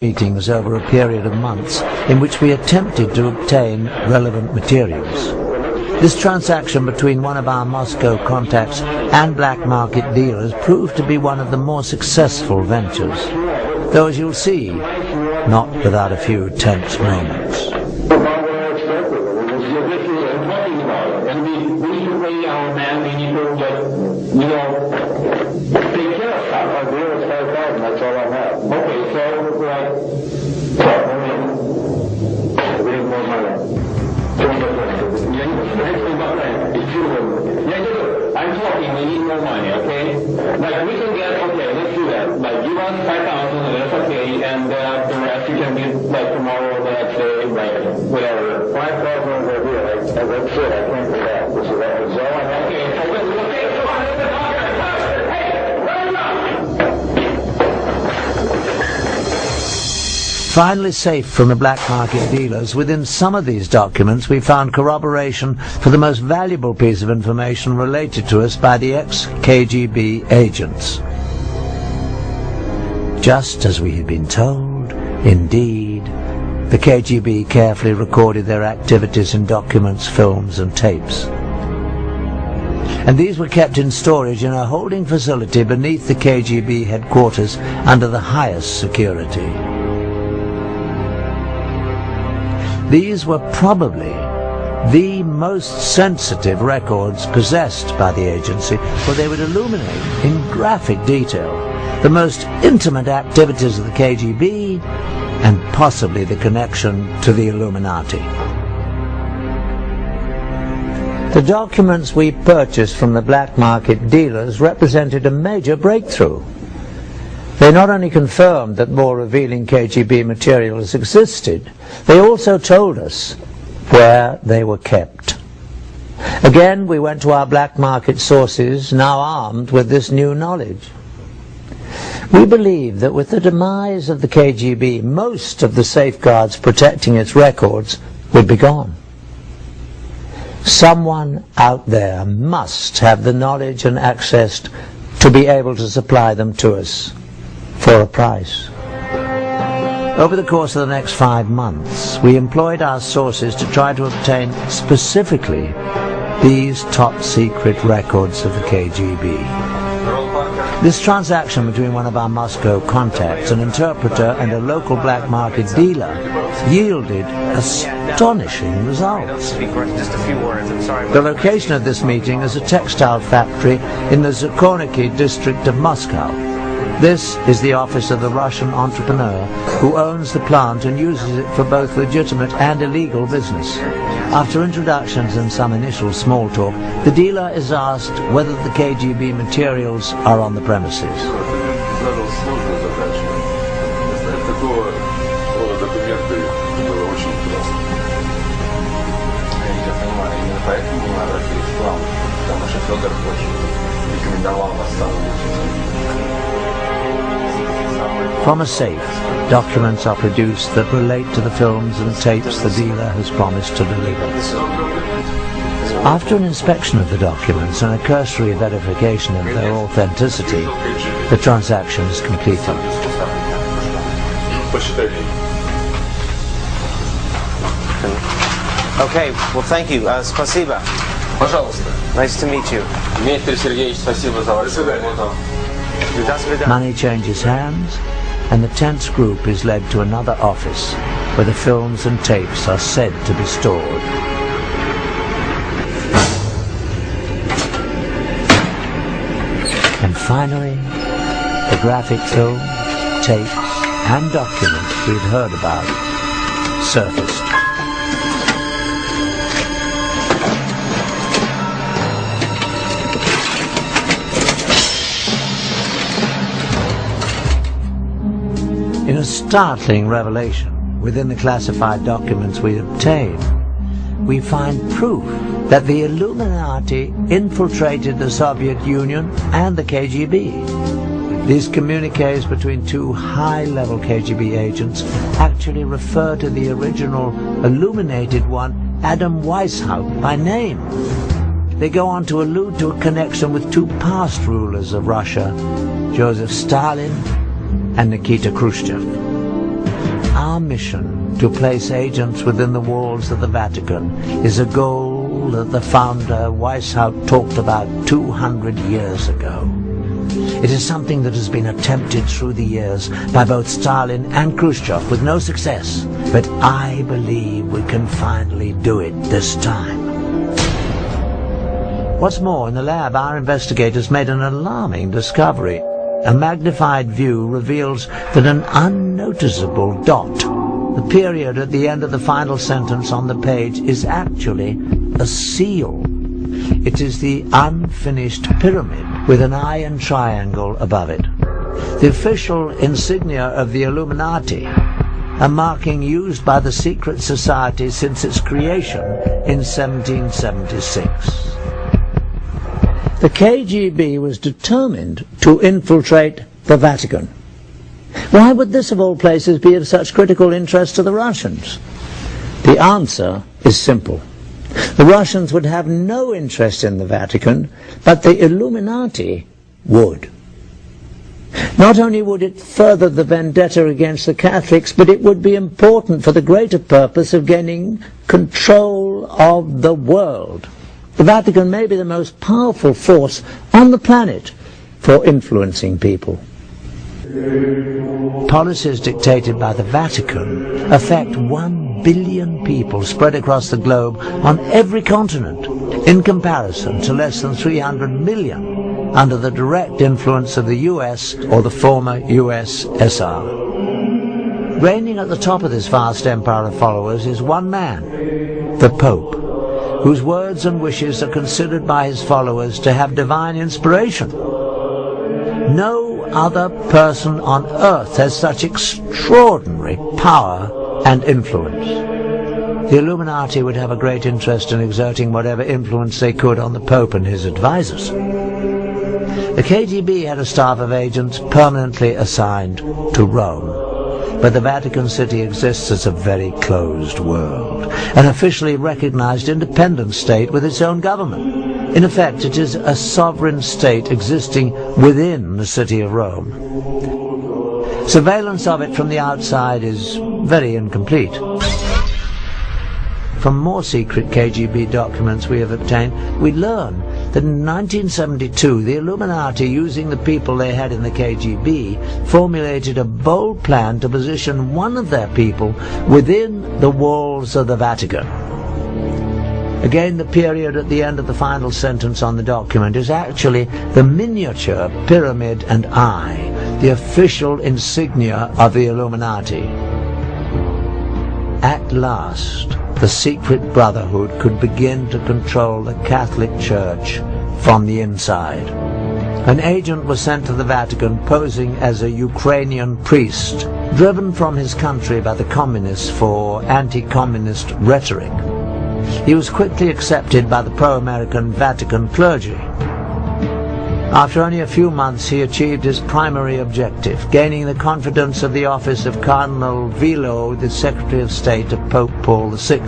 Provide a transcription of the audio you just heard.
meetings over a period of months in which we attempted to obtain relevant materials. This transaction between one of our Moscow contacts and black market dealers proved to be one of the more successful ventures, though as you'll see, not without a few tense moments. We need more money, okay? Like we can get, okay, let's do that. Like you want 5,000, that's okay, and the rest you can do like tomorrow, the next day, like whatever. 5,000 is a deal. That's it. I can't do that. This is that. So okay, so okay, come on, let's talk. Hey, run up. Finally safe from the black market dealers, within some of these documents we found corroboration for the most valuable piece of information related to us by the ex-KGB agents. Just as we had been told, indeed, the KGB carefully recorded their activities in documents, films and tapes. And these were kept in storage in a holding facility beneath the KGB headquarters under the highest security. These were probably the most sensitive records possessed by the agency, for they would illuminate in graphic detail the most intimate activities of the KGB and possibly the connection to the Illuminati. The documents we purchased from the black market dealers represented a major breakthrough. They not only confirmed that more revealing KGB materials existed, they also told us where they were kept. Again, we went to our black market sources, now armed with this new knowledge. We believe that with the demise of the KGB, most of the safeguards protecting its records would be gone. Someone out there must have the knowledge and access to be able to supply them to us for a price. Over the course of the next 5 months, we employed our sources to try to obtain specifically these top-secret records of the KGB. This transaction between one of our Moscow contacts, an interpreter and a local black market dealer yielded astonishing results. The location of this meeting is a textile factory in the Zakoniki district of Moscow. This is the office of the Russian entrepreneur who owns the plant and uses it for both legitimate and illegal business. After introductions and some initial small talk, the dealer is asked whether the KGB materials are on the premises. From a safe, documents are produced that relate to the films and tapes the dealer has promised to deliver. After an inspection of the documents and a cursory verification of their authenticity, the transaction is completed. Okay, well thank you. Спасибо. Пожалуйста. Nice to meet you. Дмитрий Сергеевич, спасибо за вашу работу. Money changes hands, and the tense group is led to another office where the films and tapes are said to be stored. And finally, the graphic film, tapes and documents we'd heard about surfaced. In a startling revelation within the classified documents we obtain, we find proof that the Illuminati infiltrated the Soviet Union and the KGB. These communiques between two high-level KGB agents actually refer to the original illuminated one, Adam Weishaupt, by name. They go on to allude to a connection with two past rulers of Russia, Joseph Stalin and Nikita Khrushchev. Our mission to place agents within the walls of the Vatican is a goal that the founder Weishaupt talked about 200 years ago. It is something that has been attempted through the years by both Stalin and Khrushchev with no success, but I believe we can finally do it this time. What's more, in the lab our investigators made an alarming discovery. A magnified view reveals that an unnoticeable dot, the period at the end of the final sentence on the page, is actually a seal. It is the unfinished pyramid with an iron triangle above it. The official insignia of the Illuminati, a marking used by the secret society since its creation in 1776. The KGB was determined to infiltrate the Vatican. Why would this of all places be of such critical interest to the Russians? The answer is simple. The Russians would have no interest in the Vatican, but the Illuminati would. Not only would it further the vendetta against the Catholics, but it would be important for the greater purpose of gaining control of the world. The Vatican may be the most powerful force on the planet for influencing people. Policies dictated by the Vatican affect 1 billion people spread across the globe on every continent, in comparison to less than 300 million under the direct influence of the US or the former USSR. Reigning at the top of this vast empire of followers is one man, the Pope, whose words and wishes are considered by his followers to have divine inspiration. No other person on earth has such extraordinary power and influence. The Illuminati would have a great interest in exerting whatever influence they could on the Pope and his advisors. The KGB had a staff of agents permanently assigned to Rome. But the Vatican City exists as a very closed world, an officially recognized independent state with its own government. In effect, it is a sovereign state existing within the city of Rome. Surveillance of it from the outside is very incomplete. From more secret KGB documents we have obtained, we learn that in 1972 the Illuminati, using the people they had in the KGB, formulated a bold plan to position one of their people within the walls of the Vatican. Again, the period at the end of the final sentence on the document is actually the miniature pyramid and eye, the official insignia of the Illuminati. At last, the secret brotherhood could begin to control the Catholic Church from the inside. An agent was sent to the Vatican posing as a Ukrainian priest, driven from his country by the communists for anti-communist rhetoric. He was quickly accepted by the pro-American Vatican clergy. After only a few months, he achieved his primary objective, gaining the confidence of the office of Cardinal Vilo, the Secretary of State of Pope Paul VI.